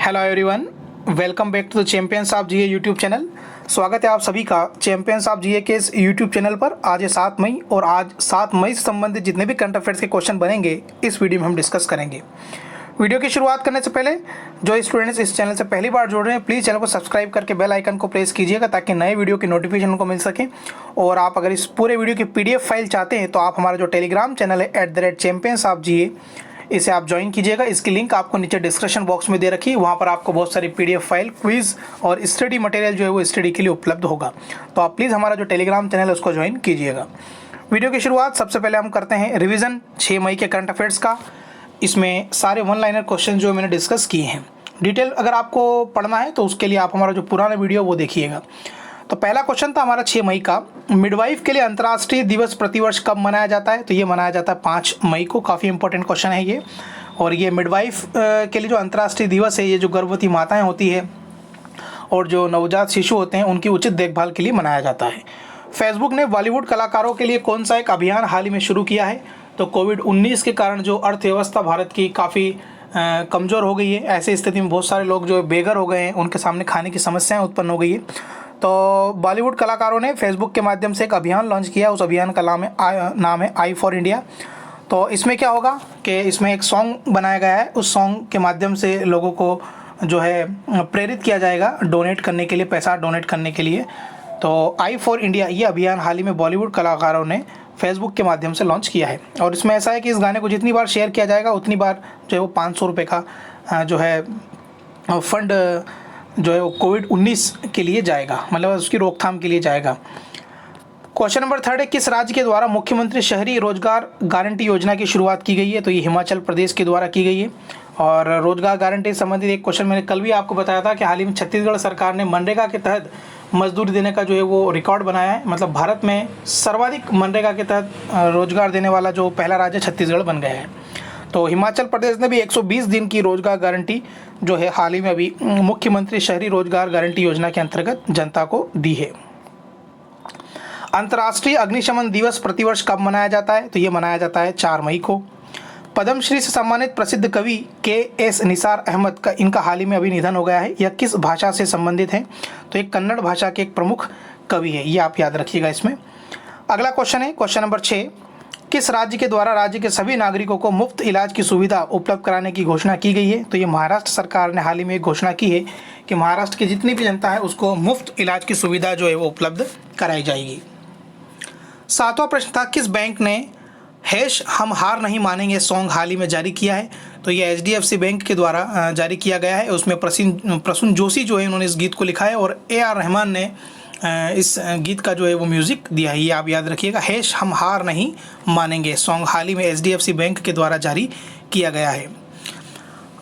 Hello everyone, welcome back to the champions of GA YouTube channel. स्वागत है आप सभी का चैंपियंस ऑफ जीए के इस यूट्यूब चैनल पर। आज है 7 मई और आज 7 मई से संबंधित जितने भी करंट अफेयर्स के क्वेश्चन बनेंगे इस वीडियो में हम डिस्कस करेंगे। वीडियो की शुरुआत करने से पहले जो स्टूडेंट्स इस चैनल से पहली बार जुड़ रहे हैं प्लीज़ चैनल को सब्सक्राइब करके बेल आइकन को प्रेस कीजिएगा ताकि नए वीडियो की नोटिफिकेशन उनको मिल सके। और आप अगर इस पूरे वीडियो की PDF फाइल चाहते हैं तो आप हमारा जो टेलीग्राम चैनल है @champions-of-GA इसे आप ज्वाइन कीजिएगा। इसकी लिंक आपको नीचे डिस्क्रिप्शन बॉक्स में दे रखी है, वहाँ पर आपको बहुत सारी PDF फाइल, क्विज़ और स्टडी मटेरियल जो है वो स्टडी के लिए उपलब्ध होगा। तो आप प्लीज़ हमारा जो टेलीग्राम चैनल है उसको ज्वाइन कीजिएगा। वीडियो की शुरुआत सबसे पहले हम करते हैं रिवीजन 6 मई के करंट अफेयर्स का। इसमें सारे 1 लाइनर क्वेश्चन जो मैंने डिस्कस किए हैं, डिटेल अगर आपको पढ़ना है तो उसके लिए आप हमारा जो पुराना वीडियो वो देखिएगा। तो पहला क्वेश्चन था हमारा 6 मई का, मिडवाइफ के लिए अंतर्राष्ट्रीय दिवस प्रतिवर्ष कब मनाया जाता है? तो ये मनाया जाता है 5 मई को। काफ़ी इंपॉर्टेंट क्वेश्चन है ये। और ये मिडवाइफ के लिए जो अंतर्राष्ट्रीय दिवस है, ये जो गर्भवती माताएं होती है और जो नवजात शिशु होते हैं उनकी उचित देखभाल के लिए मनाया जाता है। फेसबुक ने बॉलीवुड कलाकारों के लिए कौन सा एक अभियान हाल ही में शुरू किया है? तो कोविड-19 के कारण जो अर्थव्यवस्था भारत की काफ़ी कमज़ोर हो गई है, ऐसी स्थिति में बहुत सारे लोग जो बेघर हो गए हैं, उनके सामने खाने की समस्याएं उत्पन्न हो गई है। तो बॉलीवुड कलाकारों ने फेसबुक के माध्यम से एक अभियान लॉन्च किया। उस अभियान का नाम है आई फॉर इंडिया। तो इसमें क्या होगा कि इसमें एक सॉन्ग बनाया गया है, उस सॉन्ग के माध्यम से लोगों को जो है प्रेरित किया जाएगा डोनेट करने के लिए, पैसा डोनेट करने के लिए। तो आई फॉर इंडिया ये अभियान हाल ही में बॉलीवुड कलाकारों ने फेसबुक के माध्यम से लॉन्च किया है। और इसमें ऐसा है कि इस गाने को जितनी बार शेयर किया जाएगा उतनी बार जो है वो 500 रुपये का जो है फंड जो है वो कोविड-19 के लिए जाएगा, मतलब उसकी रोकथाम के लिए जाएगा। क्वेश्चन नंबर 3 है, किस राज्य के द्वारा मुख्यमंत्री शहरी रोजगार गारंटी योजना की शुरुआत की गई है? तो ये हिमाचल प्रदेश के द्वारा की गई है। और रोजगार गारंटी से संबंधित एक क्वेश्चन मैंने कल भी आपको बताया था कि हाल ही में छत्तीसगढ़ सरकार ने मनरेगा के तहत मजदूरी देने का जो है वो रिकॉर्ड बनाया है। मतलब भारत में सर्वाधिक मनरेगा के तहत रोजगार देने वाला जो पहला राज्य छत्तीसगढ़ बन गया है। तो हिमाचल प्रदेश ने भी 120 दिन की रोजगार गारंटी जो है हाल ही में अभी मुख्यमंत्री शहरी रोजगार गारंटी योजना के अंतर्गत जनता को दी है। अंतर्राष्ट्रीय अग्निशमन दिवस प्रतिवर्ष कब मनाया जाता है? तो ये मनाया जाता है 4 मई को। पद्मश्री से सम्मानित प्रसिद्ध कवि KS निसार अहमद का इनका हाल ही में अभी निधन हो गया है। यह किस भाषा से संबंधित है? तो एक कन्नड़ भाषा के एक प्रमुख कवि है, ये आप याद रखिएगा इसमें। अगला क्वेश्चन है क्वेश्चन नंबर 6, किस राज्य के द्वारा राज्य के सभी नागरिकों को मुफ्त इलाज की सुविधा उपलब्ध कराने की घोषणा की गई है? तो ये महाराष्ट्र सरकार ने हाल ही में एक घोषणा की है कि महाराष्ट्र की जितनी भी जनता है उसको मुफ्त इलाज की सुविधा जो है वो उपलब्ध कराई जाएगी। 7वां प्रश्न था, किस बैंक ने हम हार नहीं मानेंगे सॉन्ग हाल ही में जारी किया है? तो ये HDFC बैंक के द्वारा जारी किया गया है। उसमें प्रसून जोशी जो है उन्होंने इस गीत को लिखा है और AR रहमान ने इस गीत का जो है वो म्यूज़िक दिया है, ये आप याद रखिएगा। हम हार नहीं मानेंगे सॉन्ग हाल ही में HDFC बैंक के द्वारा जारी किया गया है।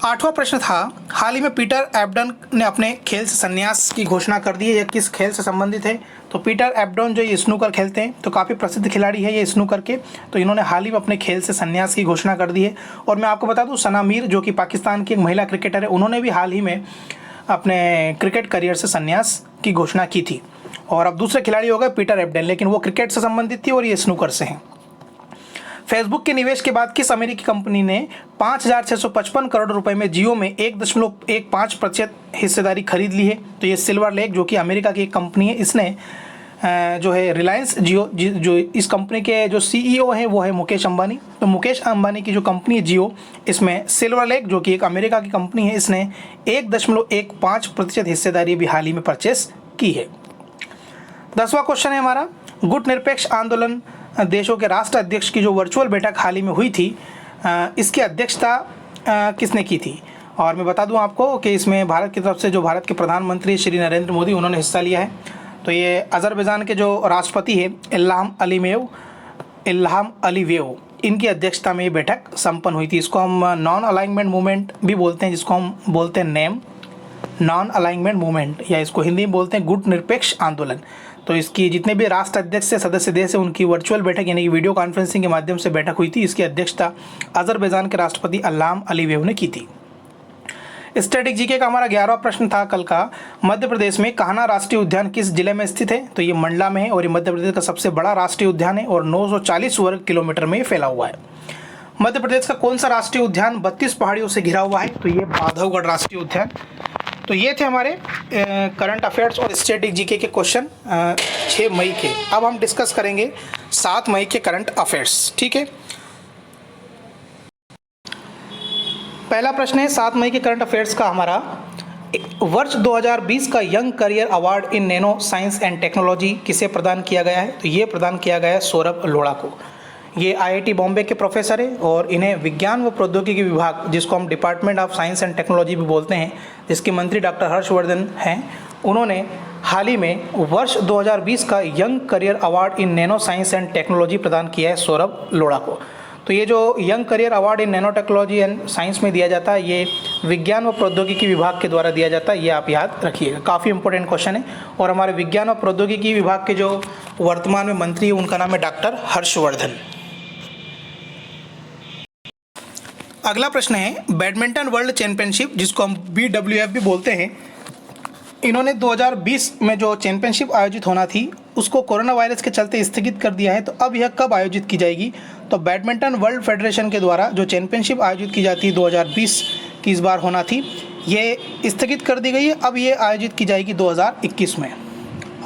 8वां प्रश्न था, हाल ही में पीटर एबडन ने अपने खेल से संन्यास की घोषणा कर दी है। यह किस खेल से संबंधित है? तो पीटर एबडन जो ये स्नूकर खेलते हैं, तो काफ़ी प्रसिद्ध खिलाड़ी है ये स्नूकर के। तो इन्होंने हाल ही में अपने खेल से संन्यास की घोषणा कर दी है। और मैं आपको बता दूं, सना मीर जो कि पाकिस्तान की एक महिला क्रिकेटर है, उन्होंने भी हाल ही में अपने क्रिकेट करियर से संन्यास की घोषणा की थी। और अब दूसरे खिलाड़ी हो गए पीटर एबडन, लेकिन वो क्रिकेट से संबंधित थी और ये स्नूकर से हैं। फेसबुक के निवेश के बाद किस अमेरिकी कंपनी ने 5,655 करोड़ रुपए में जियो में 1.15% हिस्सेदारी खरीद ली है? तो ये सिल्वर लेक जो कि अमेरिका की एक कंपनी है, इसने जो है रिलायंस जियो, जो इस कंपनी के जो CEO हैं वो है मुकेश अंबानी। तो मुकेश अंबानी की जो कंपनी है जियो, इसमें सिल्वर लेक जो कि एक अमेरिका की कंपनी है, इसने 1.15% हिस्सेदारी भी हाल ही में परचेस की है। 10वां क्वेश्चन है हमारा, गुट निरपेक्ष आंदोलन देशों के राष्ट्र अध्यक्ष की जो वर्चुअल बैठक हाल ही में हुई थी, इसकी अध्यक्षता किसने की थी? और मैं बता दूं आपको कि इसमें भारत की तरफ से जो भारत के प्रधानमंत्री श्री नरेंद्र मोदी उन्होंने हिस्सा लिया है। तो ये अज़रबैजान के जो राष्ट्रपति है इल्हाम अलीवेव, इनकी अध्यक्षता में ये बैठक संपन्न हुई थी। इसको हम नॉन अलाइनमेंट मूवमेंट भी बोलते हैं, जिसको हम बोलते हैं नेम नॉन अलाइनमेंट मूवमेंट, या इसको हिंदी में बोलते हैं गुट निरपेक्ष आंदोलन। तो इसकी जितने भी राष्ट्र अध्यक्ष से सदस्य देश है उनकी वर्चुअल बैठक यानी कि वीडियो कॉन्फ्रेंसिंग के माध्यम से बैठक हुई थी। इसकी अध्यक्षता अज़रबैजान के राष्ट्रपति इल्हाम अलीवेव ने की थी। स्टैटिक जीके का हमारा 11वां प्रश्न था कल का, मध्य प्रदेश में कान्हा राष्ट्रीय उद्यान किस जिले में स्थित है? तो ये मंडला में है और ये मध्य प्रदेश का सबसे बड़ा राष्ट्रीय उद्यान है और 940 वर्ग किलोमीटर में फैला हुआ है। मध्य प्रदेश का कौन सा राष्ट्रीय उद्यान 32 पहाड़ियों से घिरा हुआ है? तो ये बांधवगढ़ राष्ट्रीय उद्यान तो ये थे हमारे करंट अफेयर्स और स्टैटिक जीके के क्वेश्चन 6 मई के। अब हम डिस्कस करेंगे 7 मई के करंट अफेयर्स। ठीक है, पहला प्रश्न है 7 मई के करंट अफेयर्स का हमारा, वर्ष 2020 का young career award in nano science and technology किसे प्रदान किया गया है? तो ये प्रदान किया गया है सौरभ लोढ़ा को। ये आईआईटी बॉम्बे के प्रोफेसर है और इन्हें विज्ञान व प्रौद्योगिकी विभाग, जिसको हम department of science and technology भी बोलते हैं, जिसके मंत्री डॉक्टर हर्षवर्धन हैं, उन्होंने हाल ही में वर्ष 2020 का young career award in nano science and technology प्रदान किया है सौरभ लोढ़ा को। तो ये जो young career award in nano technology and science में दिया जाता है, ये विज्ञान व प्रौद्योगिकी विभाग के द्वारा दिया जाता है, ये आप याद रखिएगा। काफ़ी इंपॉर्टेंट क्वेश्चन है। और हमारे विज्ञान और प्रौद्योगिकी विभाग के जो वर्तमान में मंत्री है उनका नाम है डॉक्टर हर्षवर्धन। अगला प्रश्न है बैडमिंटन वर्ल्ड चैंपियनशिप, जिसको हम BWF भी बोलते हैं, इन्होंने 2020 में जो चैंपियनशिप आयोजित होना थी उसको कोरोना वायरस के चलते स्थगित कर दिया है। तो अब यह कब आयोजित की जाएगी? तो बैडमिंटन वर्ल्ड फेडरेशन के द्वारा जो चैंपियनशिप आयोजित की जाती है 2020 की इस बार होना थी, ये स्थगित कर दी गई है। अब ये आयोजित की जाएगी 2021 में।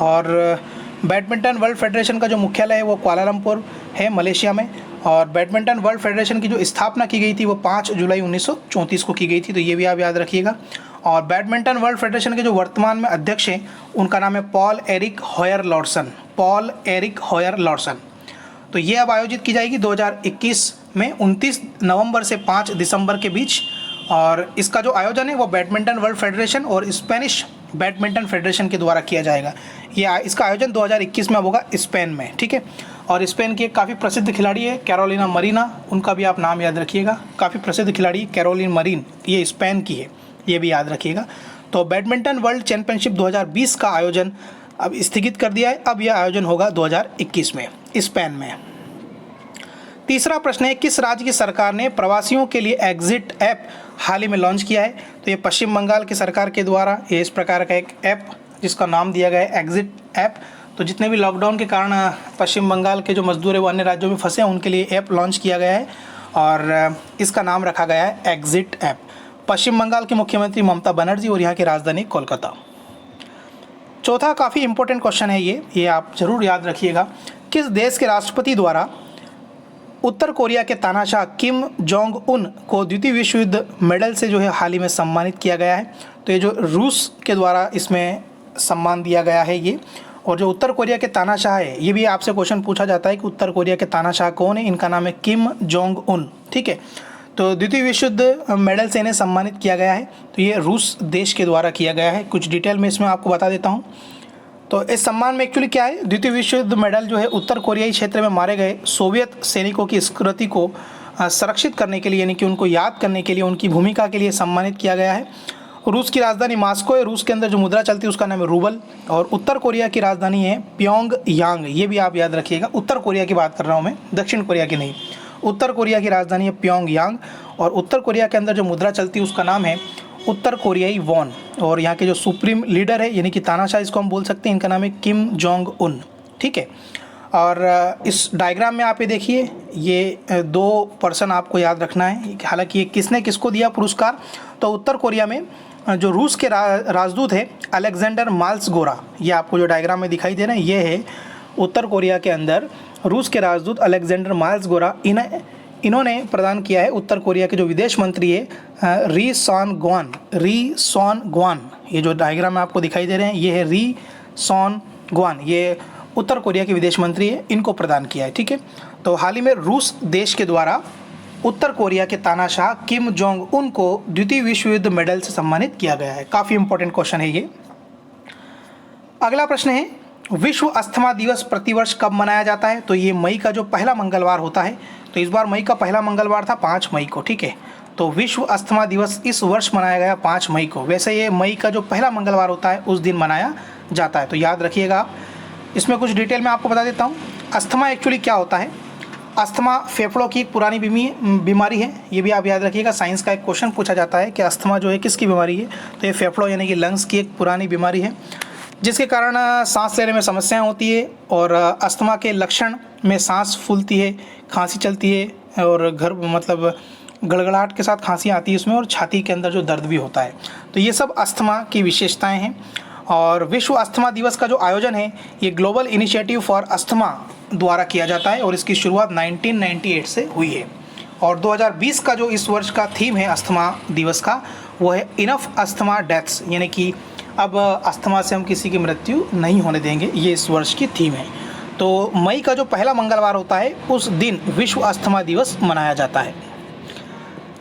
और बैडमिंटन वर्ल्ड फेडरेशन का जो मुख्यालय है वो कुआलालंपुर है, मलेशिया में। और बैडमिंटन वर्ल्ड फेडरेशन की जो स्थापना की गई थी वो 5 जुलाई 1934 को की गई थी, तो ये भी आप याद रखिएगा। और बैडमिंटन वर्ल्ड फेडरेशन के जो वर्तमान में अध्यक्ष हैं उनका नाम है Poul Erik Hoyer Larsen. Poul Erik Hoyer Larsen. तो ये अब आयोजित की जाएगी 2021 में 29 नवंबर से 5 दिसंबर के बीच। और इसका जो आयोजन है वो बैडमिंटन वर्ल्ड फेडरेशन और स्पेनिश बैडमिंटन फेडरेशन के द्वारा किया जाएगा। ये इसका आयोजन 2021 में होगा स्पेन में। ठीक है, और स्पेन की एक काफ़ी प्रसिद्ध खिलाड़ी है कैरोलिना मरीना, उनका भी आप नाम याद रखिएगा। काफ़ी प्रसिद्ध खिलाड़ी कैरोलिन मरीन, ये स्पेन की है, ये भी याद रखिएगा। तो बैडमिंटन वर्ल्ड चैंपियनशिप 2020 का आयोजन अब स्थगित कर दिया है। अब यह आयोजन होगा 2021 में स्पेन में। तीसरा प्रश्न है किस राज्य की सरकार ने प्रवासियों के लिए एग्जिट ऐप हाल ही में लॉन्च किया है? तो ये पश्चिम बंगाल की सरकार के द्वारा ये इस प्रकार का एक ऐप जिसका नाम दिया गया है एग्जिट ऐप। तो जितने भी लॉकडाउन के कारण पश्चिम बंगाल के जो मजदूर है वो अन्य राज्यों में फंसे हैं, उनके लिए ऐप लॉन्च किया गया है और इसका नाम रखा गया है एग्जिट ऐप। पश्चिम बंगाल के मुख्यमंत्री ममता बनर्जी और यहाँ की राजधानी कोलकाता। चौथा काफ़ी इंपॉर्टेंट क्वेश्चन है ये आप जरूर याद रखिएगा। किस देश के राष्ट्रपति द्वारा उत्तर कोरिया के तानाशाह किम जोंग उन को द्वितीय विश्व युद्ध मेडल से जो है हाल ही में सम्मानित किया गया है? तो ये जो रूस के द्वारा इसमें सम्मान दिया गया है ये। और जो उत्तर कोरिया के तानाशाह है, ये भी आपसे क्वेश्चन पूछा जाता है कि उत्तर कोरिया के तानाशाह कौन है? इनका नाम है किम जोंग उन। ठीक है, तो द्वितीय विश्व युद्ध मेडल से इन्हें सम्मानित किया गया है। तो ये रूस देश के द्वारा किया गया है। कुछ डिटेल में इसमें आपको बता देता हूँ। तो इस सम्मान में एक्चुअली क्या है, द्वितीय विश्व युद्ध मेडल जो है उत्तर कोरियाई क्षेत्र में मारे गए सोवियत सैनिकों की स्मृति को संरक्षित करने के लिए, यानी कि उनको याद करने के लिए, उनकी भूमिका के लिए सम्मानित किया गया है। रूस की राजधानी मॉस्को है, रूस के अंदर जो मुद्रा चलती है उसका नाम है रूबल। और उत्तर कोरिया की राजधानी है प्योंगयांग, ये भी आप याद रखिएगा। उत्तर कोरिया की बात कर रहा हूँ मैं, दक्षिण कोरिया की नहीं। उत्तर कोरिया की राजधानी है प्योंगयांग और उत्तर कोरिया के अंदर जो मुद्रा चलती है उसका नाम है उत्तर कोरियाई वॉन। और यहाँ के जो सुप्रीम लीडर है यानी कि तानाशाह इसको हम बोल सकते हैं, इनका नाम है किम जोंग उन। ठीक है, और इस डायग्राम में आप ये देखिए, ये 2 पर्सन आपको याद रखना है। हालांकि ये किसने किसको दिया पुरस्कार? तो उत्तर कोरिया में जो रूस के राजदूत है अलेक्जेंडर माल्सगोरा, ये आपको जो डायग्राम में दिखाई दे रहे हैं ये है उत्तर कोरिया के अंदर रूस के राजदूत अलेक्जेंडर माल्सगोरा। इन्होंने प्रदान किया है उत्तर कोरिया के जो विदेश मंत्री है री सॉन ग्वान। ये जो डायग्राम में आपको दिखाई दे रहे हैं ये है री सॉन ग्वान, ये उत्तर कोरिया के विदेश मंत्री है, इनको प्रदान किया है। ठीक है, तो हाल ही में रूस देश के द्वारा उत्तर कोरिया के तानाशाह किम जोंग उन को द्वितीय विश्व युद्ध मेडल से सम्मानित किया गया है। काफ़ी इंपॉर्टेंट क्वेश्चन है ये। अगला प्रश्न है विश्व अस्थमा दिवस प्रतिवर्ष कब मनाया जाता है? तो ये मई का जो पहला मंगलवार होता है। तो इस बार मई का पहला मंगलवार था 5 मई को। ठीक है, तो विश्व अस्थमा दिवस इस वर्ष मनाया गया 5 मई को। वैसे ये मई का जो पहला मंगलवार होता है उस दिन मनाया जाता है, तो याद रखिएगा आप। इसमें कुछ डिटेल में आपको बता देता हूँ। अस्थमा एक्चुअली क्या होता है? अस्थमा फेफड़ों की एक पुरानी बीमारी है, ये भी आप याद रखिएगा। साइंस का एक क्वेश्चन पूछा जाता है कि अस्थमा जो है किसकी बीमारी है? तो ये फेफड़ों यानी कि लंग्स की एक पुरानी बीमारी है जिसके कारण सांस लेने में समस्याएं होती है। और अस्थमा के लक्षण में सांस फूलती है, खांसी चलती है और गड़गड़ाहट के साथ खांसी आती है इसमें, और छाती के अंदर जो दर्द भी होता है। तो ये सब अस्थमा की विशेषताएं हैं। और विश्व अस्थमा दिवस का जो आयोजन है ये ग्लोबल इनिशिएटिव फॉर अस्थमा द्वारा किया जाता है और इसकी शुरुआत 1998 से हुई है। और 2020 का जो इस वर्ष का थीम है अस्थमा दिवस का, वो है इनफ अस्थमा डेथ्स, यानी कि अब अस्थमा से हम किसी की मृत्यु नहीं होने देंगे, ये इस वर्ष की थीम है। तो मई का जो पहला मंगलवार होता है उस दिन विश्व अस्थमा दिवस मनाया जाता है।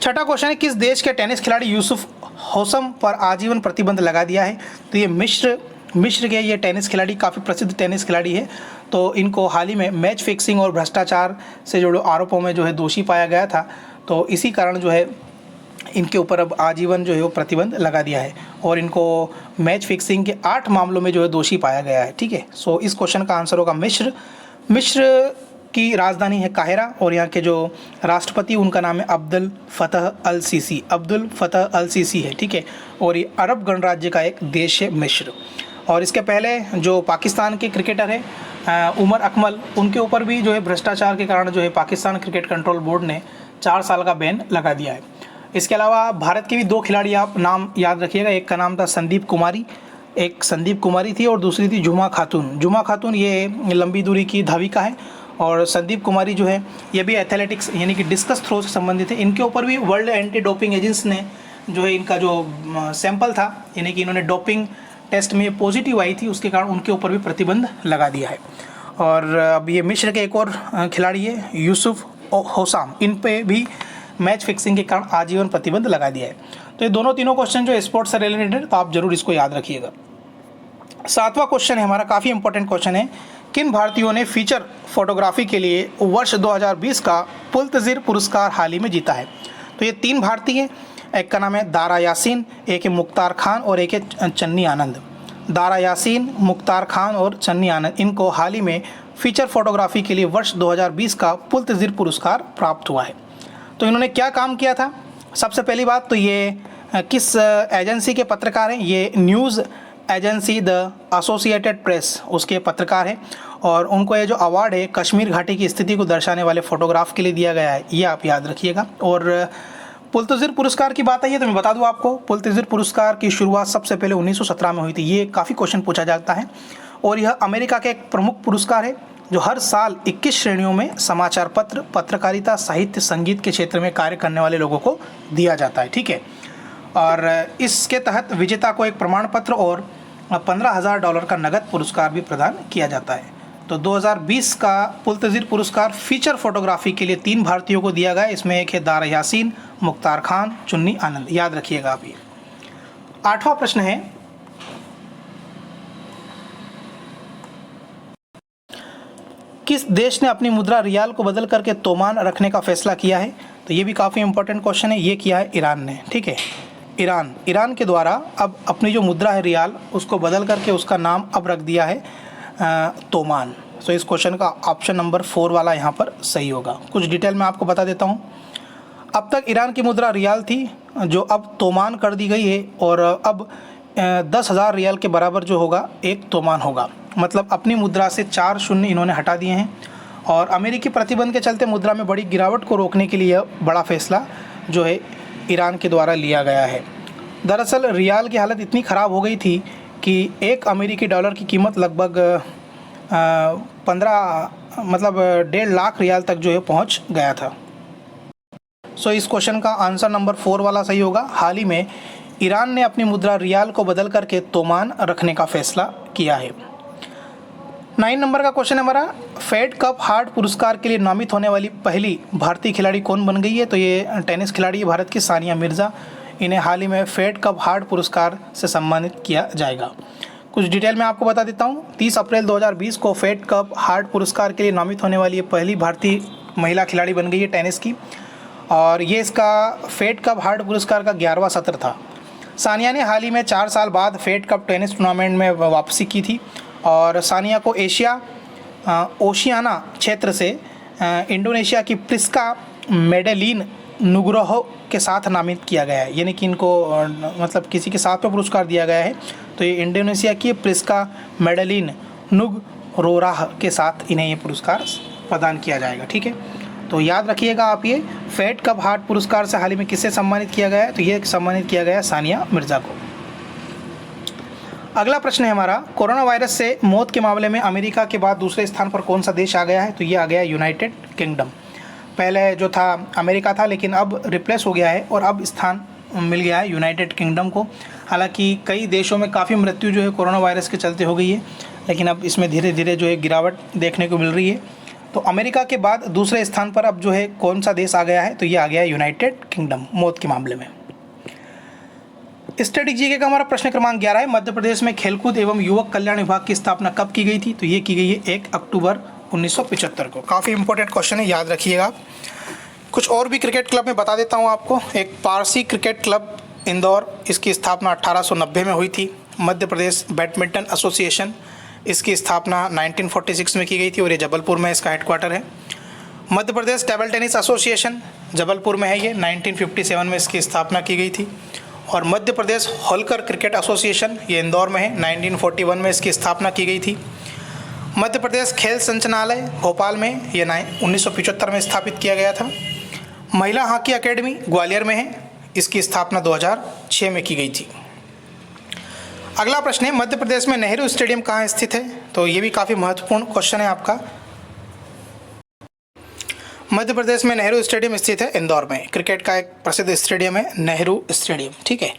छठा क्वेश्चन है, किस देश के टेनिस खिलाड़ी यूसुफ हौसम पर आजीवन प्रतिबंध लगा दिया है? तो ये मिस्र के ये टेनिस खिलाड़ी काफ़ी प्रसिद्ध टेनिस खिलाड़ी है। तो इनको हाल ही में मैच फिक्सिंग और भ्रष्टाचार से जुड़े आरोपों में जो है दोषी पाया गया था, तो इसी कारण जो है इनके ऊपर अब आजीवन जो है वो प्रतिबंध लगा दिया है और इनको मैच फिक्सिंग के 8 मामलों में जो है दोषी पाया गया है। ठीक है, सो इस क्वेश्चन का आंसर होगा मिस्र की राजधानी है काहिरा और यहाँ के जो राष्ट्रपति उनका नाम है अब्दुल फतह अल सीसी है। ठीक है, और ये अरब गणराज्य का एक देश है मिस्र। और इसके पहले जो पाकिस्तान के क्रिकेटर है उमर अकमल, उनके ऊपर भी जो है भ्रष्टाचार के कारण जो है पाकिस्तान क्रिकेट कंट्रोल बोर्ड ने 4 साल का बैन लगा दिया है। इसके अलावा भारत के भी 2 खिलाड़ी आप नाम याद रखिएगा, एक का नाम था संदीप कुमारी थी और दूसरी थी जुमा खातून ये लंबी दूरी की धाविका है। और संदीप कुमारी जो है ये भी एथलेटिक्स यानी कि डिस्कस थ्रो से संबंधित है। इनके ऊपर भी वर्ल्ड एंटी डोपिंग एजेंसी ने जो है इनका जो सैंपल था, यानी कि इन्होंने डोपिंग टेस्ट में पॉजिटिव आई थी, उसके कारण उनके ऊपर भी प्रतिबंध लगा दिया है। और अब ये मिस्र के एक और खिलाड़ी है यूसुफ हौसाम, इन पे भी मैच फिक्सिंग के कारण आजीवन प्रतिबंध लगा दिया है। तो ये तीनों क्वेश्चन जो स्पोर्ट्स से रिलेटेड है, तो आप जरूर इसको याद रखिएगा। 7वां क्वेश्चन है हमारा, काफ़ी इंपॉर्टेंट क्वेश्चन है, किन भारतीयों ने फीचर फोटोग्राफी के लिए वर्ष 2020 का पुलित्ज़र पुरस्कार हाल ही में जीता है? तो ये 3 भारतीय हैं, एक का नाम है दारा यासीन, एक है मुख्तार खान और एक है चन्नी आनंद। दारा यासीन, मुख्तार खान और चन्नी आनंद, इनको हाल ही में फीचर फोटोग्राफी के लिए वर्ष 2020 का पुलित्ज़र पुरस्कार प्राप्त हुआ है। तो इन्होंने क्या काम किया था? सबसे पहली बात तो ये किस एजेंसी के पत्रकार हैं? ये news agency the associated press उसके पत्रकार हैं और उनको ये जो अवार्ड है कश्मीर घाटी की स्थिति को दर्शाने वाले फोटोग्राफ के लिए दिया गया है, ये आप याद रखिएगा। और पुलित्ज़र पुरस्कार की बात आई है तो मैं बता दूं आपको, पुलित्ज़र पुरस्कार की शुरुआत सबसे पहले 1917 में हुई थी। ये काफ़ी क्वेश्चन पूछा जाता है और यह अमेरिका का एक प्रमुख पुरस्कार है जो हर साल 21 श्रेणियों में समाचार पत्र, पत्रकारिता, साहित्य, संगीत के क्षेत्र में कार्य करने वाले लोगों को दिया जाता है। ठीक है, और इसके तहत विजेता को एक प्रमाण पत्र और $15,000 का नगद पुरस्कार भी प्रदान किया जाता है। तो 2020 का पुलित्ज़र पुरस्कार फीचर फोटोग्राफी के लिए 3 भारतीयों को दिया गया। इसमें एक है दारा यासीन, मुख्तार खान, चुन्नी आनंद, याद रखिएगा आप ये। 8वां प्रश्न है, किस देश ने अपनी मुद्रा रियाल को बदल करके तोमान रखने का फैसला किया है? तो ये भी काफ़ी इंपॉर्टेंट क्वेश्चन है। ये किया है ईरान ने। ठीक है, ईरान के द्वारा अब अपनी जो मुद्रा है रियाल उसको बदल करके उसका नाम अब रख दिया है तोमान। तो इस क्वेश्चन का ऑप्शन नंबर 4 वाला यहाँ पर सही होगा। कुछ डिटेल में आपको बता देता हूँ। अब तक ईरान की मुद्रा रियाल थी जो अब तोमान कर दी गई है और अब 10,000 रियाल के बराबर जो होगा एक तोमान होगा। मतलब अपनी मुद्रा से 4 शून्य इन्होंने हटा दिए हैं और अमेरिकी प्रतिबंध के चलते मुद्रा में बड़ी गिरावट को रोकने के लिए बड़ा फैसला जो है ईरान के द्वारा लिया गया है। दरअसल रियाल की हालत इतनी ख़राब हो गई थी कि $1 की कीमत लगभग 1.5 लाख रियाल तक जो है पहुंच गया था। सो इस क्वेश्चन का आंसर नंबर 4 वाला सही होगा। हाल ही में ईरान ने अपनी मुद्रा रियाल को बदल करके तोमान रखने का फैसला किया है। 9 नंबर का क्वेश्चन है हमारा, फेड कप हार्ट पुरस्कार के लिए नामित होने वाली पहली भारतीय खिलाड़ी कौन बन गई है? तो ये टेनिस खिलाड़ी है भारत की सानिया मिर्ज़ा। इन्हें हाल ही में फेड कप हार्ट पुरस्कार से सम्मानित किया जाएगा। कुछ डिटेल में आपको बता देता हूँ। 30 अप्रैल 2020 को फेड कप हार्ट पुरस्कार के लिए नामित होने वाली ये पहली भारतीय महिला खिलाड़ी बन गई है टेनिस की और ये इसका फेड कप हार्ट पुरस्कार का 11वां सत्र था। सानिया ने हाल ही में 4 साल बाद फेड कप टेनिस टूर्नामेंट में वापसी की थी और सानिया को ओशियाना क्षेत्र से इंडोनेशिया की प्रिस्का मेडेलिन नुग्रोहो के साथ नामित किया गया है। यानी कि इनको मतलब किसी के साथ पे पुरस्कार दिया गया है। तो ये इंडोनेशिया की प्रिस्का मेडेलिन नुग्रोराह के साथ इन्हें ये पुरस्कार प्रदान किया जाएगा। ठीक है, तो याद रखिएगा आप ये। फेड कप हार्ट पुरस्कार से हाल ही में किससे सम्मानित किया गया है? तो ये सम्मानित किया गया है सानिया मिर्ज़ा को। अगला प्रश्न है हमारा, कोरोना वायरस से मौत के मामले में अमेरिका के बाद दूसरे स्थान पर कौन सा देश आ गया है? तो ये आ गया यूनाइटेड किंगडम। पहले जो था अमेरिका था, लेकिन अब रिप्लेस हो गया है और अब स्थान मिल गया है यूनाइटेड किंगडम को। हालांकि कई देशों में काफ़ी मृत्यु जो है कोरोना वायरस के चलते हो गई है, लेकिन अब इसमें धीरे धीरे जो है गिरावट देखने को मिल रही है। तो अमेरिका के बाद दूसरे स्थान पर अब जो है कौन सा देश आ गया है? तो ये आ गया है यूनाइटेड किंगडम मौत के मामले में। स्टडी जीके का हमारा प्रश्न क्रमांक 11 है, मध्य प्रदेश में खेलकूद एवं युवक कल्याण विभाग की स्थापना कब की गई थी? तो ये की गई है 1 अक्टूबर 1975 को। काफ़ी इंपॉर्टेंट क्वेश्चन है, याद रखिएगा। कुछ और भी क्रिकेट क्लब में बता देता हूँ आपको। एक पारसी क्रिकेट क्लब इंदौर, इसकी स्थापना 1890 में हुई थी। मध्य प्रदेश बैडमिंटन एसोसिएशन, इसकी स्थापना 1946 में की गई थी और ये जबलपुर में इसका हेडक्वार्टर है। Madhya Pradesh table tennis association Jabalpur में है, ये 1957 में इसकी स्थापना की गई थी। और मध्य प्रदेश होलकर क्रिकेट एसोसिएशन, ये इंदौर में है, 1941 में इसकी स्थापना की गई थी। मध्य प्रदेश खेल संचालनालय भोपाल में, ये 1975 में स्थापित किया गया था। महिला हॉकी अकेडमी ग्वालियर में है, इसकी स्थापना 2006 में की गई थी। अगला प्रश्न है, मध्य प्रदेश में नेहरू स्टेडियम कहाँ स्थित है? तो ये भी काफ़ी महत्वपूर्ण क्वेश्चन है आपका। मध्य प्रदेश में नेहरू स्टेडियम स्थित है इंदौर में। क्रिकेट का एक प्रसिद्ध स्टेडियम है नेहरू स्टेडियम, ठीक है।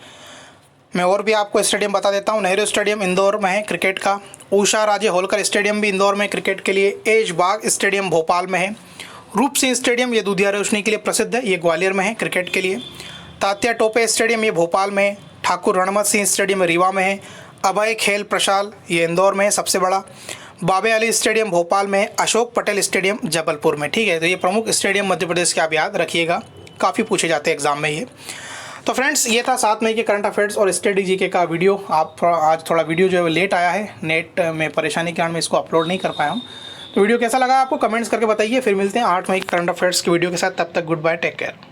मैं और भी आपको स्टेडियम बता देता हूँ। नेहरू स्टेडियम इंदौर में है क्रिकेट का। उषा राजे होलकर स्टेडियम भी इंदौर में क्रिकेट के लिए। ऐशबाग स्टेडियम भोपाल में है। रूप सिंह स्टेडियम, ये दूधिया रोशनी के लिए प्रसिद्ध है, ये ग्वालियर में है क्रिकेट के लिए। तात्या टोपे स्टेडियम, ये भोपाल में है। ठाकुर रणमत सिंह स्टेडियम रीवा में है। अभय खेल प्रशाल, ये इंदौर में है सबसे बड़ा। बाबे अली स्टेडियम भोपाल में है। अशोक पटेल स्टेडियम जबलपुर में, ठीक है। तो ये प्रमुख स्टेडियम मध्य प्रदेश के आप याद रखिएगा, काफ़ी पूछे जाते हैं एग्जाम में ये। तो फ्रेंड्स, ये था 7 मई के करंट अफेयर्स और स्टडी जीके का वीडियो। आज थोड़ा वीडियो जो है लेट आया है, नेट में परेशानी के कारण मैं इसको अपलोड नहीं कर पाया हूँ। तो वीडियो कैसा लगा आपको कमेंट्स करके बताइए। फिर मिलते हैं 8 मई करंट अफेयर्स की वीडियो के साथ। तब तक गुड बाय, टेक केयर।